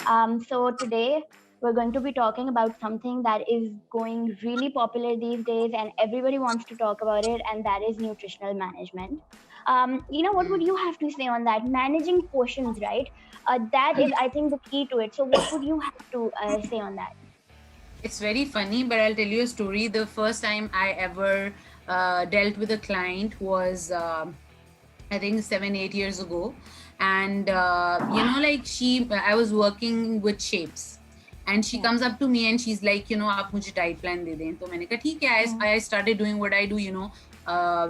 So today we're going to be talking about something that is going really popular these days, and everybody wants to talk about it, and that is nutritional management. What would you have to say on that? Managing portions, right? That is, I think, the key to it. So, what would you have to say on that? It's very funny, but I'll tell you a story. The first time I ever dealt with a client was, I think, 7, 8 years ago. And, like I was working with shapes. And she Yeah. comes up to me and she's like, आप मुझे diet plan दे दें. तो मैंने कहा ठीक है. I started doing what I do,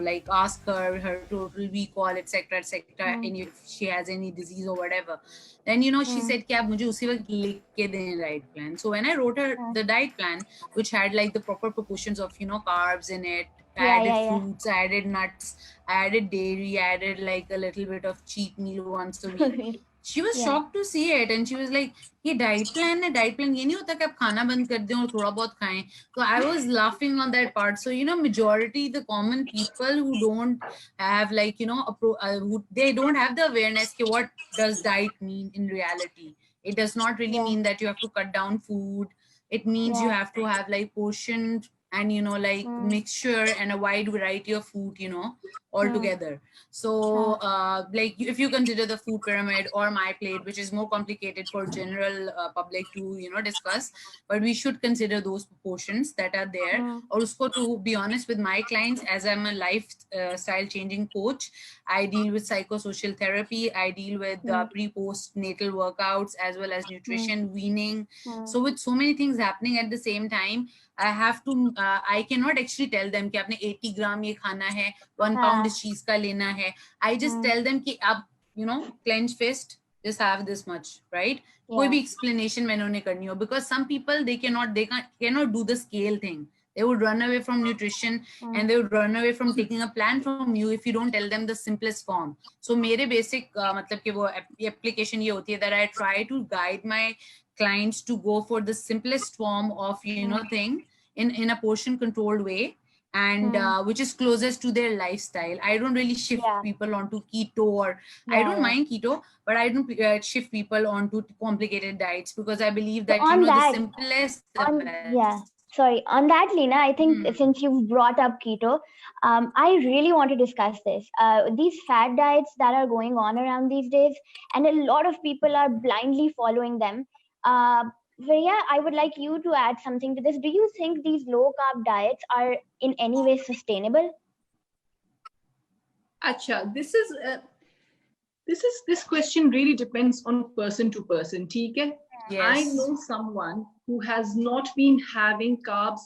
like ask her total recall, etc., etc., Mm, and if she has any disease or whatever. Then she mm, said कि आप मुझे उसी वक्त लिख के दें diet plan. So when I wrote her mm. the diet plan, which had like the proper proportions of carbs in it, I Yeah, added yeah, fruits, I added nuts, I added dairy, I added like a little bit of cheat meal once a week. yeah. She was Yeah. shocked to see it and she was like, ये diet plan है, diet plan ये नहीं होता कि आप खाना बंद कर दें और थोड़ा बहुत खाएं. So I was laughing on that part. So majority the common people who don't have like they don't have the awareness कि what does diet mean in reality. It does not really Yeah. mean that you have to cut down food. It means you Yeah. have to have like portioned and like Mm, mixture and a wide variety of food mm, altogether. So uh, like if you consider the food pyramid or my plate, which is more complicated for general public to discuss, but we should consider those proportions that are there. mm, Also, to be honest with my clients, as I'm a lifestyle changing coach, I deal with psychosocial therapy, I deal with mm, pre post natal workouts as well as mm, nutrition, weaning. mm. So with so many things happening at the same time, I have to I cannot actually tell them कि आपने 80 ग्राम ये खाना है, 1 pound Uh, इस चीज का लेना है. I just mm, tell them कि आप clench fist, just have this much, right? कोई yeah. भी explanation मैंने उन्हें करनी हो, because some people they cannot do the scale thing. They would run away from nutrition Mm, and they would run away from taking a plan from you if you don't tell them the simplest form. So मेरे basic मतलब कि वो application ये होती है that I try to guide my clients to go for the simplest form of mm, thing in a portion controlled way, and mm, which is closest to their lifestyle. I don't really shift yeah. people onto keto, or I Yeah. don't Yeah. mind keto, but I don't shift people onto complicated diets, because I believe So that on the that, simplest the on best. yeah. Sorry, on that, Lena, I think Hmm. since you've brought up keto, I really want to discuss this. These fad diets that are going on around these days, and a lot of people are blindly following them. Priya, I would like you to add something to this. Do you think these low carb diets are in any way sustainable? Acha, this question really depends on person to person. ठीक है? I Yes. know someone who has not been having carbs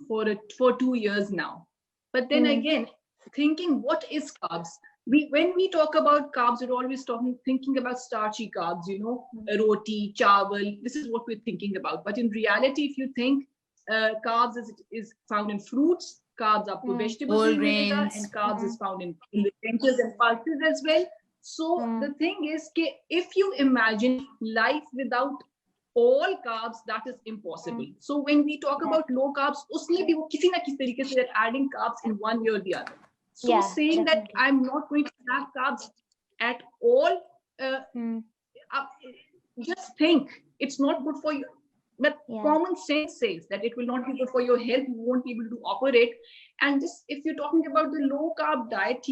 for 2 years now. But then Mm, again, thinking what is carbs? When we talk about carbs, we're always thinking about starchy carbs, mm, roti, chawal. This is what we're thinking about. But in reality, if you think carbs is found in fruits, carbs आपको mm, vegetables Whole में भी मिलेगा, and grains. carbs mm, is found in the lentils and pulses as well. So mm, the thing is, if you imagine life without all carbs, that is impossible. mm, So when we talk yeah. about low carbs, उसमें भी वो किसी ना किसी तरीके से they're adding carbs in one way or the other. So Yeah, saying that definitely. I'm not going to have carbs at all, uh, Mm, uh, just think it's not good for you. But yeah. common sense says that it will not be good for your health. You won't be able to operate. And just if you're talking about the low carb diet,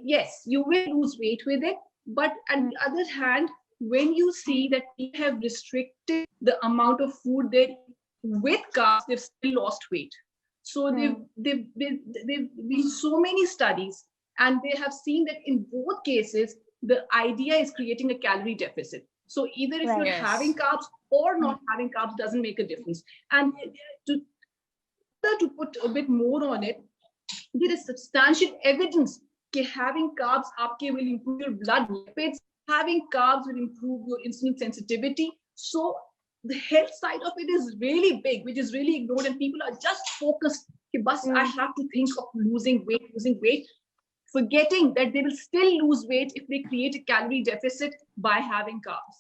yes, you will lose weight with it. But on Mm, the other hand, when you see that people have restricted the amount of food they eat with carbs, they've still lost weight. So mm, they've been so many studies, and they have seen that in both cases, the idea is creating a calorie deficit. So either if right. you're having Yes. carbs or Mm, not having carbs doesn't make a difference. And to put a bit more on it, there is substantial evidence that having carbs will improve your blood lipids, having carbs will improve your insulin sensitivity. So the health side of it is really big, which is really ignored, and people are just focused. Bus, I mm, have to think of losing weight, forgetting that they will still lose weight if they create a calorie deficit by having carbs.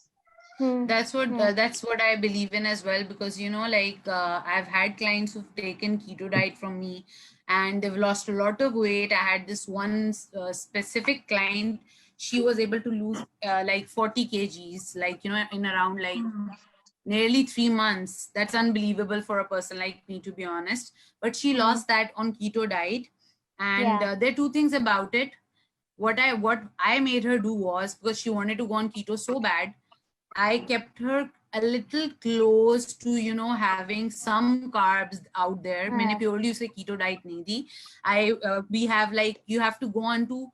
mm, mm, That's what I believe in as well, because like I've had clients who've taken keto diet from me and they've lost a lot of weight. I had this one specific client. she was able to lose like 40 kgs, like, you know, in around like nearly 3 months. That's unbelievable for a person like me, to be honest. But she lost that on keto diet. And Yeah. there are two things about it. What I made her do was, because she wanted to go on keto so bad, I kept her a little close to, you know, having some carbs out there. मैंने purely उसे keto diet नहीं दी. We have like, you have to go on to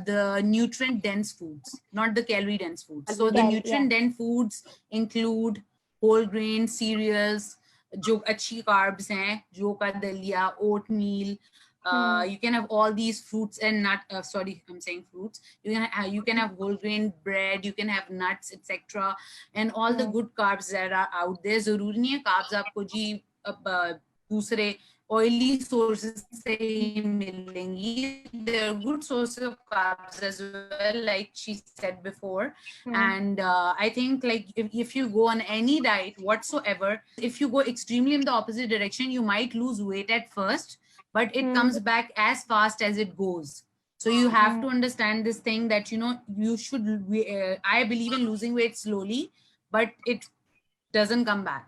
the nutrient dense foods, not the calorie dense foods. So the nutrient dense foods include whole grain cereals, जो अच्छी carbs हैं, जो का दलिया, oatmeal. You can have all these fruits and nut. Sorry, I'm saying fruits. You can have whole grain bread. You can have nuts, etc. And all the good carbs that are out there. जरूरी नहीं है carbs आपको जी दूसरे oily sources से ही मिलेंगी. There are good sources of carbs as well, like she said before. And I think like if you go on any diet whatsoever, if you go extremely in the opposite direction, you might lose weight at first, but it comes back as fast as it goes. So you have to understand this thing that, you know, you should, I believe in losing weight slowly, but it doesn't come back.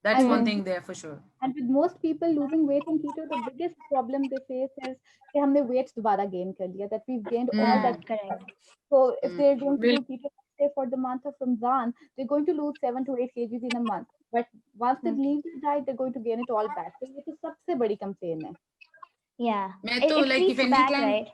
That's one thing there for sure. And with most people losing weight in keto, the biggest problem they face is कि हमने weight दोबारा gain कर लिया, that we've gained all that. Correct. So if they're going to do keto, say for the month of Ramadan, they're going to lose 7 to 8 kgs in a month. But once they leave the diet, they're going to gain it all back. So ये तो सबसे बड़ी complaint है. Yeah. मैं तो like creeps back, right?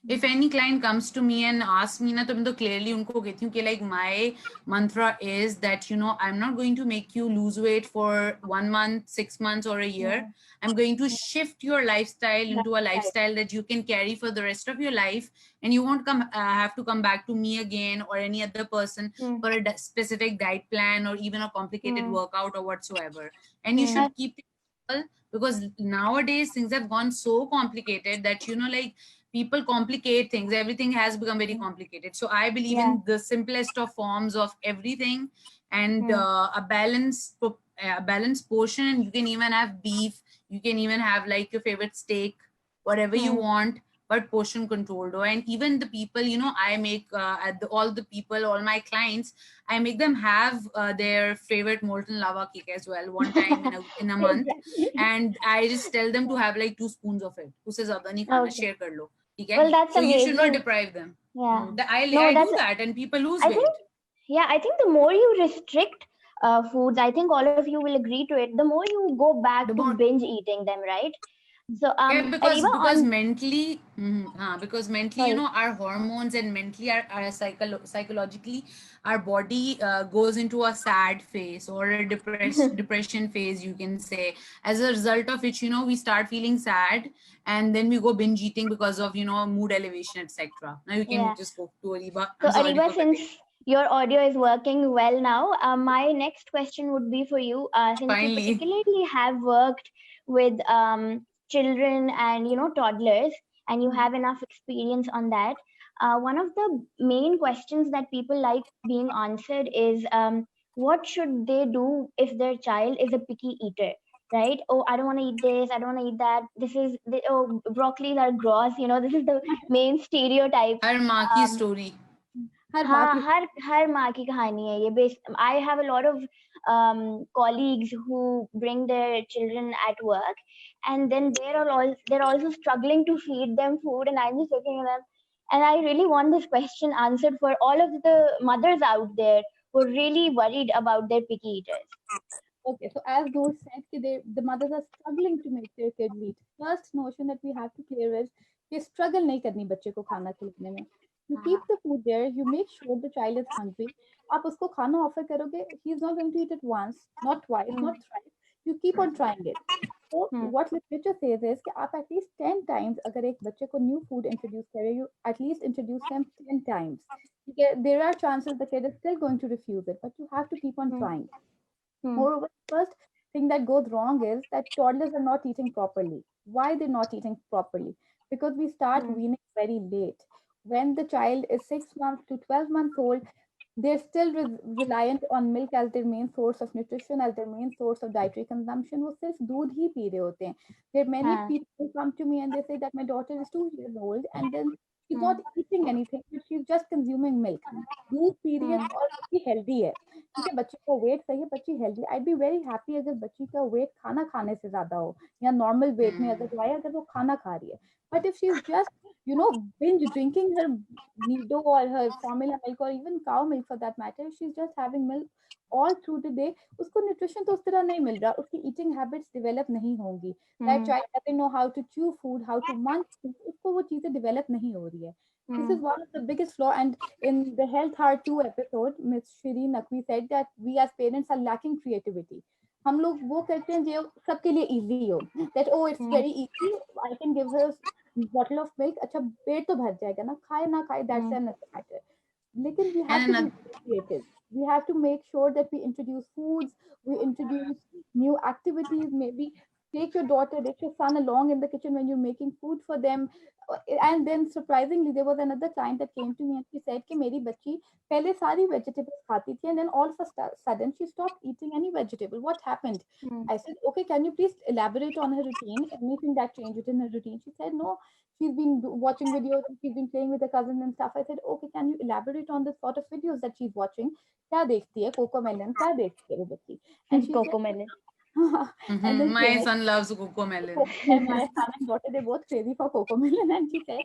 if any client comes to me and asks me ना, तो मैं तो clearly उनको कहती हूँ कि like my mantra is that, you know, I'm not going to make you lose weight for 1 month, 6 months or a year. I'm going to shift your lifestyle into a lifestyle that you can carry for the rest of your life, and you won't have to come back to me again or any other person for a specific diet plan or even a complicated workout or whatsoever. And you should keep it simple, because nowadays things have gone so complicated that, you know, like people complicate things. Everything has become very complicated. So I believe in the simplest of forms of everything, and a balanced portion. And you can even have beef, you can even have like your favorite steak, whatever you want, but portion controlled. And even the people, you know, I make all my clients, I make them have their favorite molten lava cake as well one time in a month. And I just tell them to have like 2 spoons of it. उससे ज़्यादा नहीं खाना, share कर लो. Well, that's so amazing. you should not deprive them. Yeah. I do that, and people lose weight. I think the more you restrict foods, I think all of you will agree to it, the more you go back to binge eating them, right? So because mentally, you know, our hormones and mentally our psychologically, our body goes into a sad phase or a depression phase, you can say, as a result of which, you know, we start feeling sad, and then we go binge eating because of, you know, mood elevation, etc. Now you can just go to Ariba. So Ariba, since your audio is working well now, my next question would be for you, since you particularly have worked with children and, you know, toddlers, and you have enough experience on that. One of the main questions that people like being answered is, what should they do if their child is a picky eater? Right? Oh, I don't want to eat this. I don't want to eat that. Oh, broccolis are gross. You know, this is the main stereotype. Har maa ki story. हर माँ की कहानी है ये. I have a lot of colleagues who bring their children at work, and then they're also struggling to feed them food, and I'm just looking at them, and I really want this question answered for all of the mothers out there who are really worried about their picky eaters. Okay, so as Noor said, the mothers are struggling to make their kids eat. First notion that we have to clear is कि struggle नहीं करनी बच्चे को खाना खिलाने में. You keep the food there, you make sure the child is hungry. आप उसको खाना offer करोगे, he is not going to eat it once, not twice, not thrice. You keep on trying it. So what literature says is कि आप at least 10 times अगर एक बच्चे को new food introduce करें, you at least introduce them 10 times. There are chances the kid is still going to refuse it, but you have to keep on trying. Moreover, first thing that goes wrong is that toddlers are not eating properly. Why they're not eating properly? Because we start weaning very late. When the child is 6 months to 12 months old, they're still reliant on milk as their main source of nutrition, as their main source of dietary consumption. वो सिर्फ दूध ही P रहे होते हैं. There are many people who come to me and they say that my daughter is 2 years old and then she's not eating anything, but she's just consuming milk. These periods और बच्ची healthy है, ठीक है, बच्चे का weight सही है, बच्ची healthy. I'd be very happy अगर बच्ची का weight खाना खाने से ज्यादा हो या normal weight में अगर वो आए, अगर वो खाना खा रही है. But if she's just, you know, binge drinking her Nido or her formula milk or even cow milk for that matter, if she's just having milk all through the day, उसको nutrition तो उस तरह नहीं मिल रहा, उसकी eating habits develop नहीं होंगी. That child doesn't know how to chew food, how to munch food, उसको वो चीजें develop नहीं हो रही है. This is one of the biggest flaw. And in the Health Heart 2 episode, Ms. Shireen Naqvi said that we as parents are lacking creativity. हम लोग वो करते हैं जो सबके लिए easy हो. That oh, it's very easy. I can give her bottle of milk. अच्छा पेट तो भर जाएगा ना, खाए ना खाए, that's another matter. लेकिन we have to be creative. We have to make sure that we introduce foods, we introduce new activities, maybe take your daughter, take your son along in the kitchen when you're making food for them. And then surprisingly, there was another client that came to me and she said कि मेरी बच्ची पहले सारी vegetables खाती थी and then all of a sudden she stopped eating any vegetable. What happened? I said, okay, can you please elaborate on her routine? Anything that changed in her routine? She said, no, she's been watching videos and she's been playing with her cousins and stuff. I said, okay, can you elaborate on the sort of videos that she's watching? क्या देखती है? Cocomelon क्या देखती है वो बच्ची? And she Cocomelon. and then My son loves Cocomelon. and my son and daughter, they both crazy for Cocomelon. And she said,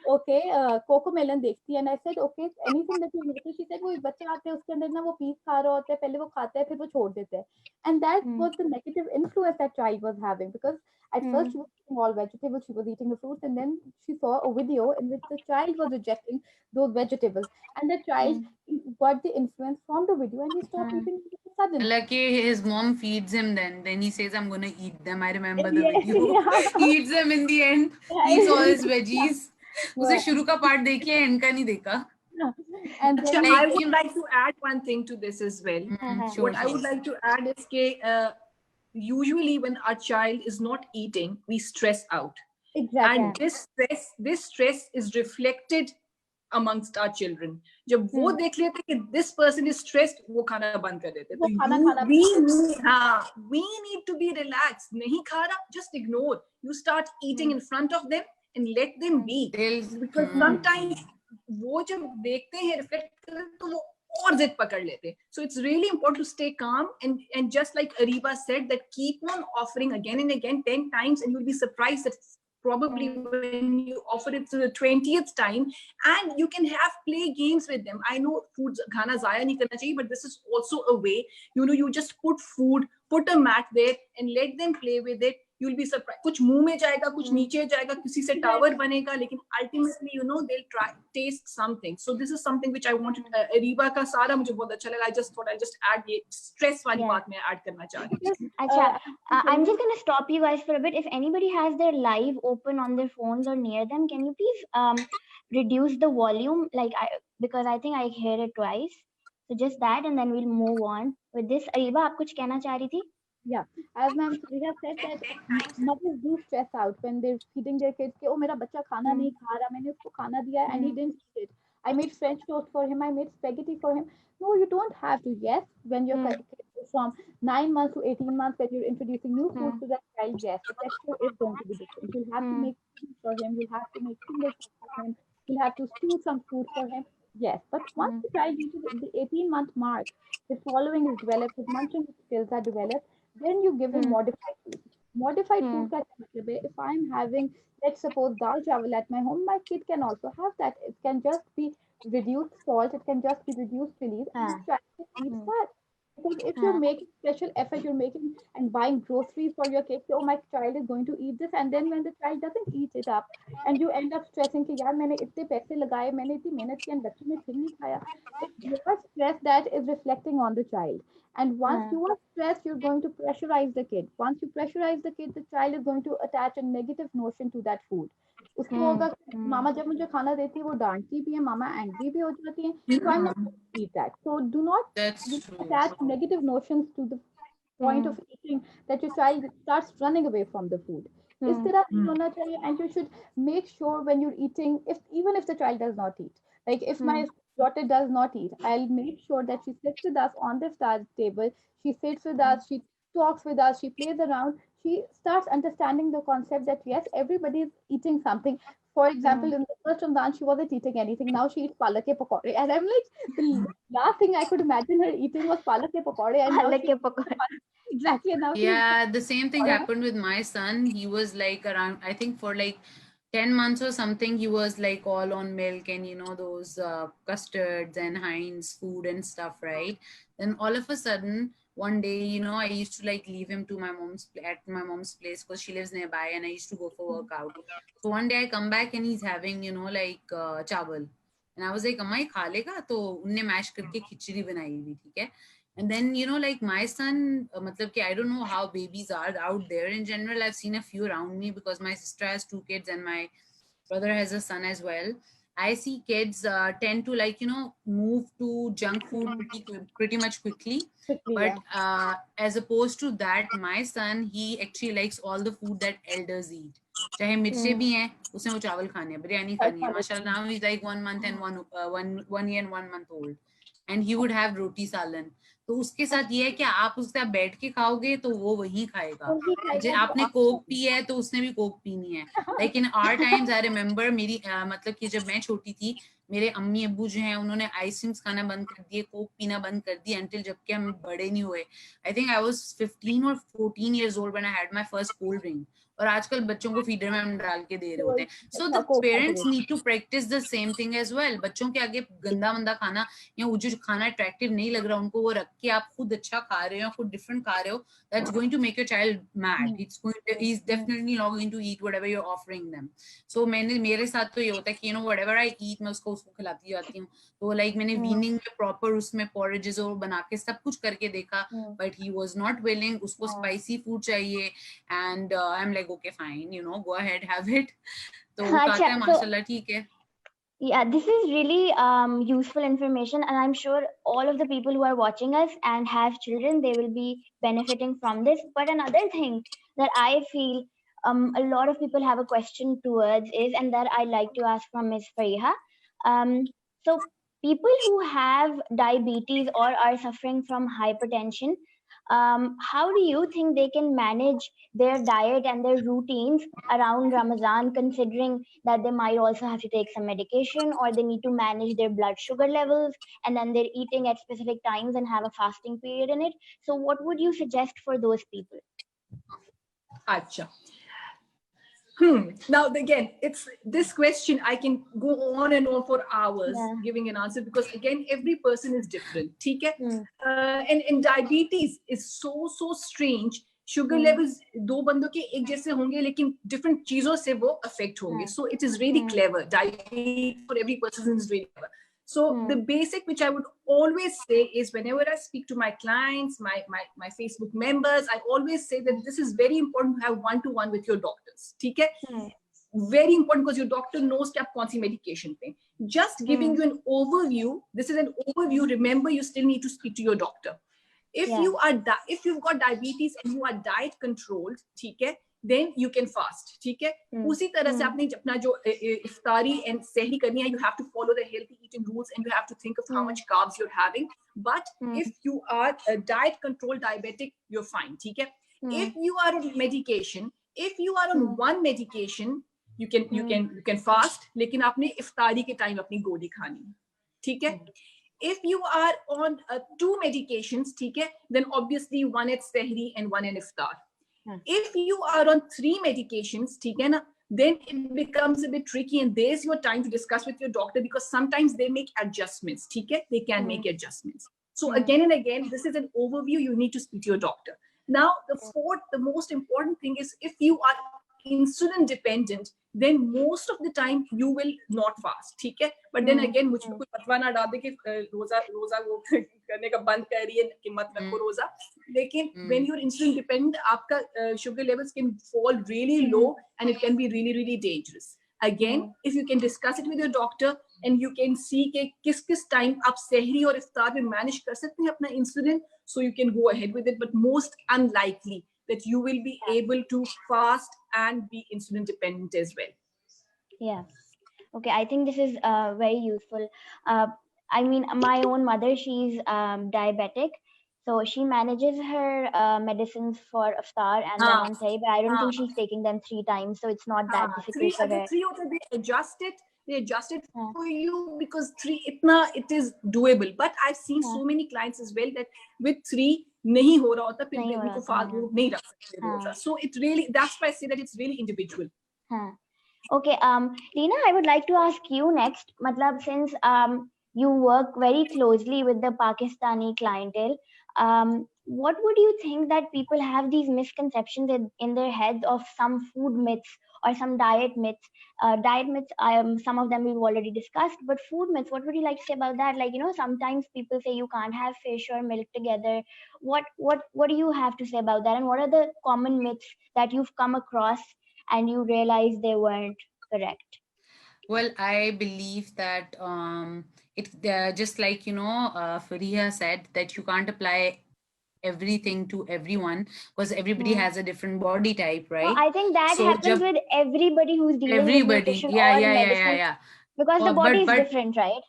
okay, Cocomelon देखती है. And I said, okay, anything that you notice? She said, वो बच्चे आते हैं उसके अंदर ना वो पीस खा रहा होता है, पहले वो खाता है फिर वो छोड़ देते हैं. And that was the negative influence that child was having, because at first she was eating all vegetables, she was eating the fruits, and then she saw a video in which the child was rejecting those vegetables, and the child got the influence from the video and he stopped eating all of a sudden. Lucky his mom feeds him then he says, I'm gonna eat them. I remember the Yes, video. yeah. He eats them in the end. Eats all his veggies. उसे शुरू का part देखिए, and का नहीं देखा. And then I would like to add one thing to this as well. Sure, What I would like to add is that usually when our child is not eating, we stress out. exactly. And this stress is reflected amongst our children. जब वो देख लेते कि this person is stressed, वो खाना बंद कर देते. We need to be relaxed. नहीं खा रहा, just ignore. You start eating in front of them and let them be. Because sometimes वो जब देखते हैं reflect करते हैं तो वो और जिद पकड़ लेते. So it's really important to stay calm and just like Ariba said, that keep on offering again and again 10 times and you'll be surprised that probably when you offer it to the 20th time, and you can have play games with them. I know food khana zaya nahi karna chahiye, but this is also a way, you just put food, put a mat there and let them play with it. You'll be surprised. कुछ मुंह में जाएगा, कुछ नीचे जाएगा, किसी से tower बनेगा, लेकिन ultimately, they'll try taste something. So this is something which I wanted. Ariba का सारा मुझे बहुत अच्छा लगा. I just thought I'll just add ये stress वाली बात मैं add करना चाह रही थी. Acha, I'm just gonna stop you guys for a bit. If anybody has their live open on their phones or near them, can you please reduce the volume? Because I think I hear it twice. So just that, and then we'll move on with this. Ariba, आप कुछ कहना चाह रही थी? Yeah, as ma'am we have said that mothers do stress out when they're feeding their kids कि ओ मेरा बच्चा खाना नहीं खा रहा, मैंने उसको खाना दिया and he didn't eat it. I made French toast for him, I made spaghetti for him. No, you don't have to. Yes, when your kid is from 9 months to 18 months, when you're introducing new food to that child, yes, the texture is going to be different. You'll have to make food for him, you'll have to make finger food for him, you'll have to stew some food for him. Yes, but once the child reaches the 18-month mark, his swallowing is developed, his munching skills are developed, then you give him modified food. Modified food ka matlab hai, if I'm having, let's suppose, dal chawal at my home, my kid can also have that. It can just be reduced salt, it can just be reduced chilies, and the child eats that. Because if you're making special effort, you're making and buying groceries for your kid, so oh, my child is going to eat this, and then when the child doesn't eat it up, and you end up stressing कि यार मैंने इतने पैसे लगाए, मैंने इतनी मेहनत की, and बच्चे ने फिर नहीं खाया. It's your stress that is reflecting on the child. And once you are stressed, you're going to pressurize the kid. Once you pressurize the kid, the child is going to attach a negative notion to that food. उसको होगा मामा जब मुझे खाना देती है वो डांटती भी है, मामा एंग्री भी हो जाती है, so I'm not going to eat that. So do not attach negative notions to the point of eating that your child starts running away from the food. इस तरह नहीं होना चाहिए. And you should make sure when you're eating, even if the child does not eat, like if my daughter does not eat, I'll make sure that she sits with us on the table, she sits with us, she talks with us, she plays around, she starts understanding the concept that yes, everybody is eating something. For example, in the first Ramadan, she wasn't eating anything. Now she eats palak ke pakode. And I'm like, the last thing I could imagine her eating was palak ke pakode. And now Palak she ke pakode. exactly. And now she Yeah, the same thing pakora. happened with my son. He was like around, I think for like 10 months or something, he was like all on milk and those custards and Heinz food and stuff, right? Then all of a sudden, one day, I used to like leave him to at my mom's place because she lives nearby, and I used to go for workout. So one day I come back and he's having, like chawal. And I was like, अम्मा ये खा लेगा? तो उनने mash करके खिचड़ी बनाई हुई, ठीक है? And then, like my son, matlab ki I don't know how babies are out there in general. I've seen a few around me because my sister has 2 kids and my brother has a son as well. I see kids tend to like, move to junk food pretty much quickly. Quickly, But yeah. as opposed to that, my son, he actually likes all the food that elders eat. चाहे मिर्चे भी हैं, उसने वो चावल खाने हैं, बिरयानी खानी है. माशाल्लाह, now he's like 1 month and 1 year and 1 month old, and he would have roti salan. तो उसके साथ ये है कि आप उसके साथ बैठ के खाओगे तो वो वही खाएगा. वही खाएगा, आपने कोक पी है तो उसने भी कोक पीनी है. Like in our times, I remember मेरी मतलब कि जब मैं छोटी थी, मेरे अम्मी अब्बू जो हैं उन्होंने आइसक्रीम्स खाना बंद कर दिए, कोक पीना बंद कर दिए until जबकि हम बड़े नहीं हुए. I think I was 15 or 14 years old when I had my first cold drink. और आजकल बच्चों को फीडर में हम डाल के दे रहे होते हैं. So the parents need to practice the same thing as well. बच्चों के आगे गंदा मंदा खाना या वो जो खाना अट्रैक्टिव नहीं लग रहा उनको, वो रख के आप खुद अच्छा खा रहे हो, खुद डिफरेंट खा रहे हो, that's going to make your child mad. He's definitely not going to eat whatever you're offering them. So मेरे साथ तो ये होता है कि whatever I eat मैं उसको खिलाती जाती हूँ. तो like मैंने weaning में proper उसमें porridges और बना के सब कुछ करके देखा, but he was not willing. उसको spicy food चाहिए, and I'm like, okay fine, go ahead, have it. तो वो खाता है, माशाल्लाह, ठीक है. Yeah, this is really useful information, and I'm sure all of the people who are watching us and have children, they will be benefiting from this. But another thing that I feel a lot of people have a question towards is, and that I like to ask from Ms. Fariha. So people who have diabetes or are suffering from hypertension, how do you think they can manage their diet and their routines around Ramadan, considering that they might also have to take some medication, or they need to manage their blood sugar levels, and then they're eating at specific times and have a fasting period in it? So what would you suggest for those people? Acha. Now again, it's this question I can go on and on for hours giving an answer, because again every person is different. ठीक है? And diabetes is so strange. Sugar levels दो बंदों के एक जैसे होंगे लेकिन different चीजों से वो affect होंगे. So it is really clever. Diabetes for every person is really clever. So the basic which I would always say is, whenever I speak to my clients, my Facebook members, I always say that this is very important to have one-to-one with your doctors. ठीक है? Very important, because your doctor knows कि आप कौन सी medication पे. Just giving you an overview. This is an overview. Remember, you still need to speak to your doctor. If you've got diabetes and you are diet controlled, ठीक है, then you can fast. ठीक है? उसी तरह से आपने अपना जो इफ्तारी and सहरी करनी है, you have to follow the healthy eating rules, and you have to think of how much carbs you're having. But if you are a diet controlled diabetic, you're fine. ठीक है? If you are on medication, if you are on one medication, you can fast, लेकिन आपने इफ्तारी के time अपनी गोली खानी है. ठीक है? If you are on 2 medications, ठीक है, then obviously one at sehri and one in iftar. If you are on 3 medications, ठीक है ना, then it becomes a bit tricky, and there's your time to discuss with your doctor, because sometimes they make adjustments. ठीक है? They can make adjustments. So again and again, this is an overview. You need to speak to your doctor. Now, the most important thing is, if you are insulin dependent, then most of the time you will not fast. ठीक है? But then again, मुझे कोई फतवा ना डाल दे कि रोजा वो करने का बंद कर रही है कि मत रखो रोजा. लेकिन when you're insulin dependent, आपका sugar levels can fall really low, and it can be really dangerous. Again, if you can discuss it with your doctor, and you can see कि किस time आप सहरी और इफ्तार में manage कर सकते हैं अपना insulin, so you can go ahead with it. But most unlikely that you will be able to fast and be insulin dependent as well. Yeah. Okay, I think this is very useful. I mean, my own mother, she's diabetic. So she manages her medicines for Iftar and then हाँ on Sahih, but I don't हाँ think she's taking them 3 times, so it's not that हाँ difficult three for अगर her. 3 होता they adjust it हाँ, for you because 3 इतना it is doable, but I've seen हाँ, so many clients as well that with 3 नहीं हो रहा होता, फिर नहीं हो रहा उनको होता, फालतू हाँ, नहीं रख सकते हाँ, रोजा. So it really, that's why I say that it's really individual. हाँ. Okay, Lena, I would like to ask you next. Matlab, since you work very closely with the Pakistani clientele, what would you think that people have these misconceptions in their heads of some food myths or some diet myths? Diet myths, some of them we've already discussed, but food myths, what would you like to say about that? Like, sometimes people say you can't have fish or milk together. What do you have to say about that? And what are the common myths that you've come across and you realize they weren't correct? Well, I believe that it just like Fariha said that you can't apply everything to everyone because everybody Hmm. has a different body type, No, right? I think that So happens jab with everybody who's dealing with everybody, nutrition yeah, or yeah, yeah, yeah, medicine yeah. because the और body is but different, right?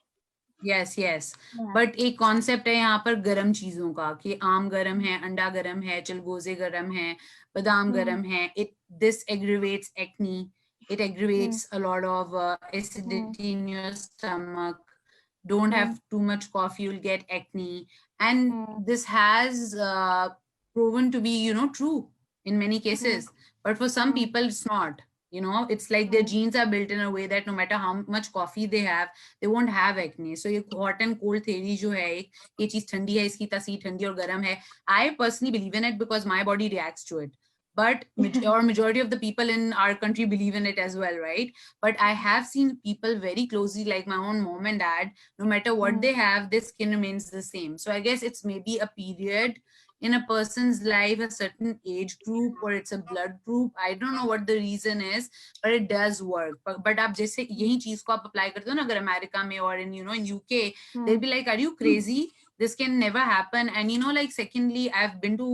Yes yes Yeah. But एक concept है यहाँ पर गरम चीजों का कि आम गरम है, अंडा गरम है, चिलगोजे गरम है, बादाम Hmm. गरम है. It this aggravates acne. It Hmm. aggravates a lot of Hmm. acidity in your stomach. Don't Hmm. have too much coffee, you'll get acne. And Hmm. this has proven to be true in many Hmm. cases, but for some Hmm. people it's not. It's like their Hmm. genes are built in a way that no matter how much coffee they have, they won't have acne. So ये hot and cold theory जो है एक, ये चीज ठंडी है, इसकी तासीर ठंडी और गर्म है. I personally believe in it because my body reacts to it. But majority of the people in our country believe in it as well, right? But I have seen people very closely, like my own mom and dad, no matter what Hmm. they have, their skin remains the same. So I guess it's maybe a period in a person's life, a certain age group, or it's a blood group. I don't know what the reason is, but it does work. But आप जैसे यही चीज को आप apply करते हो ना अगर अमेरिका में or in in UK, Hmm. they'll be like, are you crazy? This can never happen. And like secondly, I've been to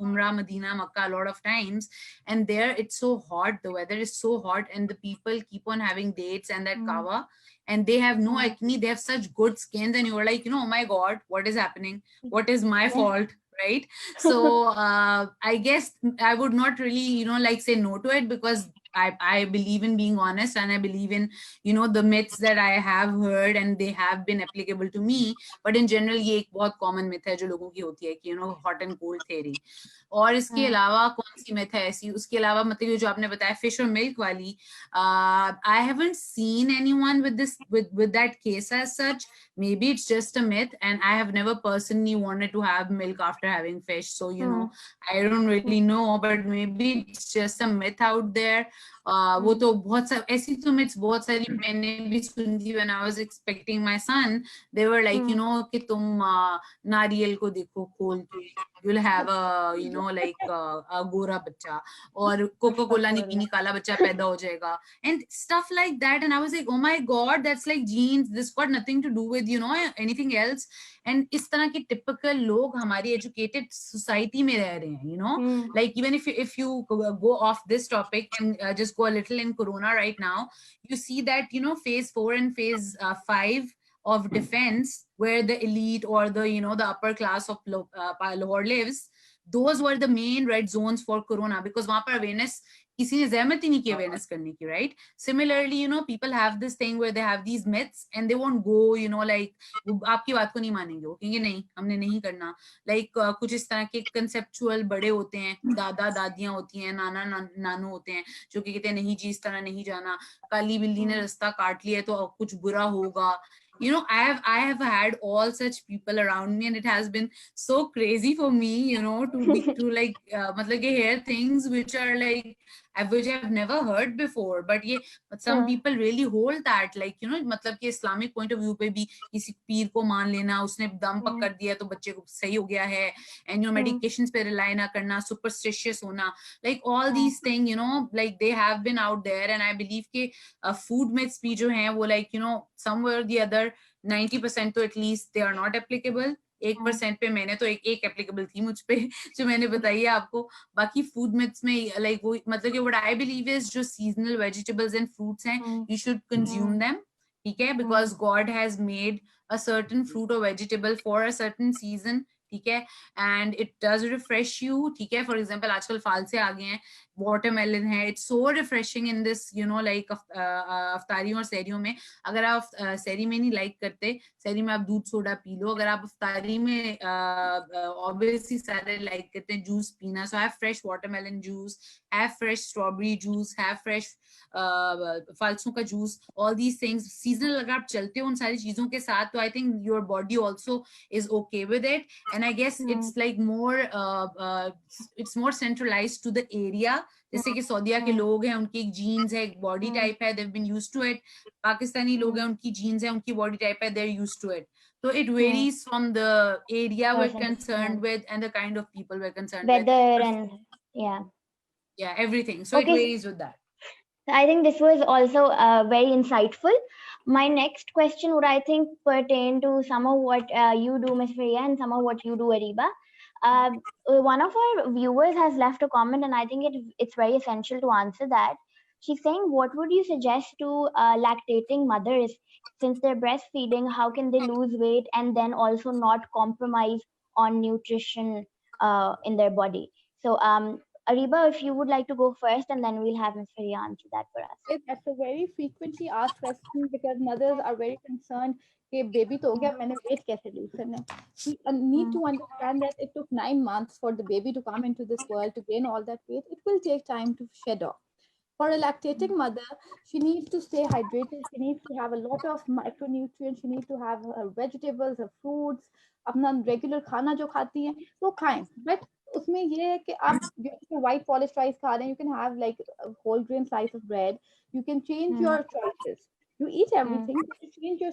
Umrah, Medina, Makkah a lot of times, and there it's so hot, the weather is so hot, and the people keep on having dates and that Hmm. kava, and they have no Hmm. acne, they have such good skins, and you're like, oh my god, what is happening? What is my Yeah. fault? Right? So I guess I would not really like say no to it, because I believe in being honest, and I believe in the myths that I have heard and they have been applicable to me. But in general ये एक बहुत common myth है जो लोगों की होती है कि hot and cold theory. और इसके Hmm. अलावा कौन सी myth है ऐसी, उसके अलावा मतलब ये जो आपने बताया fish और milk वाली, I haven't seen anyone with this with that case as such. Maybe it's just a myth, and I have never personally wanted to have milk after having fish, so Hmm. I don't really know, but maybe it's just a myth out there. वो Hmm. तो बहुत सारी ऐसी तो myths बहुत सारी मैंने भी सुनी थी. When I was expecting my son, they were like Hmm. कि तुम नारियल को देखो खोल के, you'll have a like a गोरा बच्चा, और कोका कोला नहीं पीनी काला बच्चा पैदा हो जाएगा, and stuff like that. And I was like, oh my god, that's like genes, this got nothing to do with anything else. And इस तरह के typical लोग हमारी educated society में रह रहे हैं, Hmm. like even if you go off this topic and just go a little in corona right now, you see that phase 4 and phase 5 of defense, where the elite or the the upper class of Lahore lives, those were the main red zones for corona, because वहां पर awareness किसी ने जहमत ही नहीं की awareness करने की, right? Similarly, people have this thing where they have these myths and they won't go, like वो आपकी बात को नहीं मानेंगे, वो कहेंगे नहीं हमने नहीं करना. Like कुछ इस तरह के conceptual बड़े होते हैं, दादा दादियां होती हैं, नानू होते हैं, जो कि कहते हैं नहीं जी इस तरह नहीं जाना, काली बिल्ली ने रास्ता काट लिया तो कुछ बुरा होगा. I have had all such people around me, and it has been so crazy for me, to like मतलब कि hear things which are like which I've never heard before. But some Yeah. people really hold that, like मतलब कि Islamic point of view पे भी किसी पीर को मान लेना, उसने दम पकड़ दिया तो बच्चे को सही हो गया है, and medications पे rely ना करना, superstitious होना, like all these things, like they have been out there. And I believe कि food myths भी जो हैं वो like somewhere or the other 90% तो at least they are not applicable. 1% पे मैंने तो एक applicable थी मुझ पे जो मैंने बताई है आपको. बाकी food myths में like वो मतलब कि what I believe is जो seasonal vegetables and fruits हैं, you should consume them, ठीक है, because God has made a certain fruit or vegetable for a certain season, ठीक है, and it does refresh you, ठीक है. For example, आजकल फाल से आ गए हैं, watermelon है, it's so refreshing in this, you know, like अफ्तारियों और सहरियों में. अगर आप सहरी में नहीं लाइक करते, सहरी में आप दूध सोडा पी लो. अगर आप अफ्तारी में obviously सारे लाइक करते हैं जूस पीना, so have fresh watermelon juice, have fresh strawberry juice, have fresh फलसों का juice, all these things seasonal. अगर आप चलते हो उन सारी चीजों के साथ, तो I think your body also is okay with it. And I guess it's like more it's more centralized to the area. जैसे कि सऊदीया के लोग हैं, उनकी एक जीन्स है, एक बॉडी टाइप है, they've been used to it. Pakistani लोग हैं, उनकी जीन्स है, उनकी बॉडी टाइप है, they're used to it. So it varies from the area we're concerned with and the kind of people we're concerned with. Weather and yeah, everything. So it varies with that. I think this was also very insightful. My next question would, I think, pertain to some of what you do, Ms. Faria, and some of what you do, Ariba. One of our viewers has left a comment, and I think it's very essential to answer that. She's saying, what would you suggest to lactating mothers, since they're breastfeeding, how can they lose weight and then also not compromise on nutrition in their body? So, Ariba, if you would like to go first, and then we'll have Ms. Faria answer that for us. That's a very frequently asked question, because mothers are very concerned कि baby तो हो गया, मैंने weight कैसे lose करना है. We need to understand that it took 9 months for the baby to come into this world, to gain all that weight. It will take time to shed off. For a lactating mother, she needs to stay hydrated. She needs to have a lot of micronutrients. She needs to have her vegetables, her fruits. अपना regular खाना जो खाती है वो खाएं. But उसमें ये है कि आप white polished rice खा रहे हैं, you can have like a whole grain slice of bread. You can change your choices. You eat everything, but you change your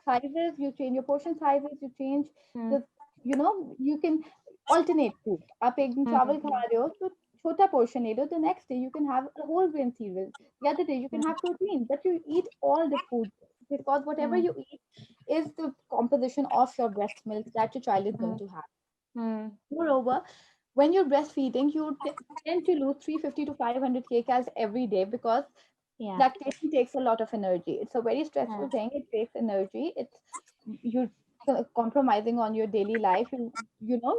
sizes, you change your portion sizes, you change the, you know, you can alternate food. आप एक दिन चावल खा रहे हो तो छोटा portion ले लो, the next day you can have a whole grain cereal. The other day you can have protein, but you eat all the food, because whatever you eat is the composition of your breast milk that your child is going to have. Moreover, when you're breastfeeding, you tend to lose 350 to 500 kcal every day, because lactation takes a lot of energy. It's a very stressful thing. It takes energy. You're compromising on your daily life. You know,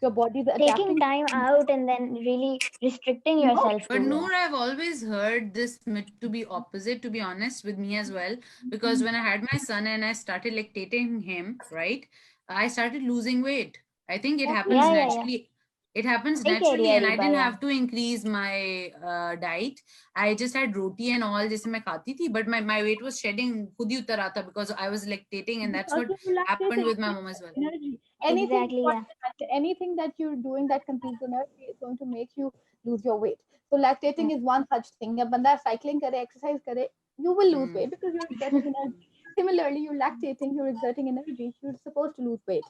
your body's taking time out and then really restricting yourself. But Noor, I've always heard this myth to be opposite, to be honest, with me as well. Because when I had my son and I started lactating him, right, I started losing weight. I think it happens naturally. It happens naturally, and I didn't have to increase my diet. I just had roti and all, जैसे मैं खाती थी, but my weight was shedding खुद ही उतर रहा था, because I was lactating, and that's what happened with my mom as well. Anything that you're doing that consumes energy is going to make you lose your weight. So lactating is one such thing. जब बंदा cycling करे, exercise करे, you will lose weight because you're exerting energy. Similarly, you're lactating, you're exerting energy, you're supposed to lose weight.